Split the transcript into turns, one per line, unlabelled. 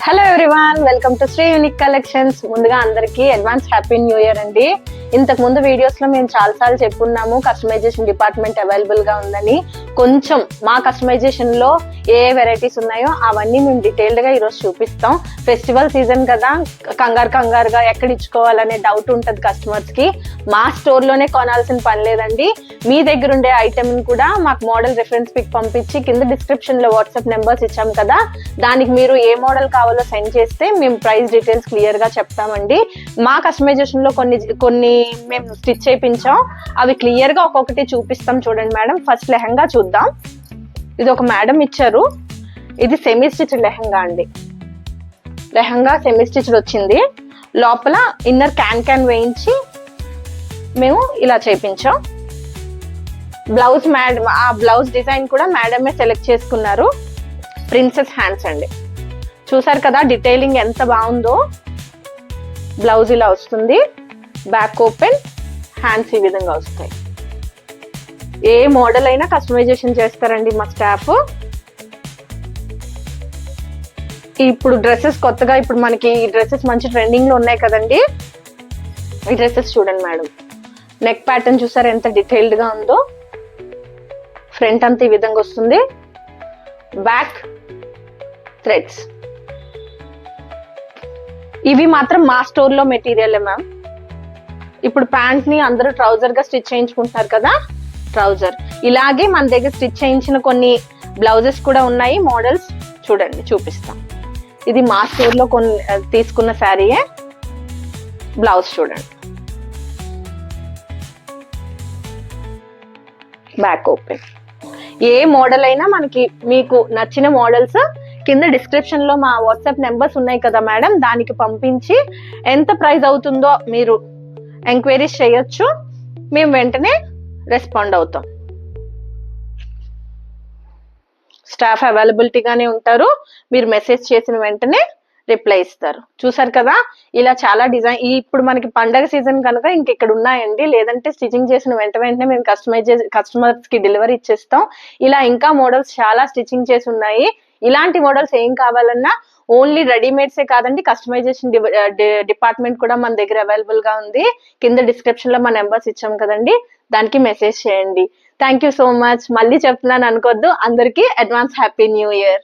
Hello everyone, welcome to Sri unique collections. ముందుగా అందరికీ advance happy new year అండి. ఇంతకు ముందు వీడియోస్ లో మేము చాలా సార్లు చెప్పున్నాము కస్టమైజేషన్ డిపార్ట్మెంట్ అవైలబుల్ గా ఉందని. కొంచెం మా కస్టమైజేషన్ లో ఏ వెరైటీస్ ఉన్నాయో అవన్నీ మేము డీటెయిల్డ్ గా ఈరోజు చూపిస్తాం. ఫెస్టివల్ సీజన్ కదా, కంగారుగా ఎక్కడ ఇచ్చుకోవాలనే డౌట్ ఉంటది కస్టమర్స్ కి. మా స్టోర్ లోనే కొనాల్సిన పని లేదండి. మీ దగ్గర ఉండే ఐటమ్ కూడా మాకు మోడల్ రిఫరెన్స్ పిక్ పంపించి కింద డిస్క్రిప్షన్ లో వాట్సాప్ నెంబర్స్ ఇచ్చాం కదా, దానికి మీరు ఏ మోడల్ కావాలో సెండ్ చేస్తే మేము ప్రైస్ డీటెయిల్స్ క్లియర్ గా చెప్తామండి. మా కస్టమైజేషన్ లో కొన్ని మేము స్టిచ్ చేయించాం, అవి క్లియర్ గా ఒక్కొక్కటి చూపిస్తాం. చూడండి మేడం, ఫస్ట్ లెహంగా చూద్దాం. ఇది ఒక మేడం ఇచ్చారు, ఇది సెమీ స్టిచ్ లెహంగా అండి. లెహంగా సెమీ స్టిచ్ వచ్చింది, లోపల ఇన్నర్ క్యాన్ వేయించి మేము ఇలా చేయించాం. బ్లౌజ్ మేడం, ఆ బ్లౌజ్ డిజైన్ కూడా మేడమే సెలెక్ట్ చేసుకున్నారు. ప్రిన్సెస్ హ్యాండ్స్ అండి, చూసారు కదా డీటెయిలింగ్ ఎంత బాగుందో. బ్లౌజ్ ఇలా వస్తుంది, బ్యాక్ ఓపెన్, హ్యాండ్స్ ఈ విధంగా వస్తాయి. ఏ మోడల్ అయినా కస్టమైజేషన్ చేస్తారండి మా స్టాఫ్. ఇప్పుడు డ్రెస్సెస్ కొత్తగా, ఇప్పుడు మనకి ఈ డ్రెస్సెస్ మంచి ట్రెండింగ్ లో ఉన్నాయి కదండి. ఈ డ్రెస్సెస్ చూడండి మేడం, నెక్ ప్యాటర్న్ చూసారు ఎంత డీటెయిల్డ్ గా ఉందో. ఫ్రంట్ అంతా ఈ విధంగా వస్తుంది, బ్యాక్ థ్రెడ్స్. ఇవి మాత్రం మా స్టోర్ లో మెటీరియల్ మ్యామ్. ఇప్పుడు ప్యాంట్ ని అందరూ ట్రౌజర్ గా స్టిచ్ చేయించుకుంటున్నారు కదా, ట్రౌజర్. ఇలాగే మన దగ్గర స్టిచ్ చేయించిన కొన్ని బ్లౌజెస్ కూడా ఉన్నాయి, మోడల్స్ చూడండి చూపిస్తాం. ఇది మా స్టోర్ లో తీసుకున్న శారీయే. బ్లౌజ్ చూడండి, బ్యాక్ ఓపెన్. ఏ మోడల్ అయినా మనకి మీకు నచ్చిన మోడల్స్ కింద డిస్క్రిప్షన్ లో మా వాట్సాప్ నెంబర్స్ ఉన్నాయి కదా మేడం, దానికి పంపించి ఎంత ప్రైస్ అవుతుందో మీరు ఎంక్వైరీస్ చేయొచ్చు. మేము వెంటనే రెస్పాండ్ అవుతాం. స్టాఫ్ అవైలబిలిటీగానే ఉంటారు, మీరు మెసేజ్ చేసిన వెంటనే రిప్లై ఇస్తారు. చూసారు కదా, ఇలా చాలా డిజైన్. ఇప్పుడు మనకి పండగ సీజన్ కనుక ఇంక ఇక్కడ ఉన్నాయండి, లేదంటే స్టిచింగ్ చేసిన వెంటనే మేము కస్టమర్స్ కి డెలివరీ ఇచ్చేస్తాం. ఇలా ఇంకా మోడల్స్ చాలా స్టిచ్చింగ్ చేసి ఉన్నాయి. ఇలాంటి మోడల్స్ ఏం కావాలన్నా ఓన్లీ రెడీమేడ్సే కాదండి, కస్టమైజేషన్ డిపార్ట్మెంట్ కూడా మన దగ్గర అవైలబుల్ గా ఉంది. కింద డిస్క్రిప్షన్ లో మా నెంబర్స్ ఇచ్చాం కదండి, దానికి మెసేజ్ చేయండి. Thank you so much. మళ్ళీ చెప్తున్నాను అనుకోద్దు. అందరికీ అడ్వాన్స్ హ్యాపీ న్యూ ఇయర్.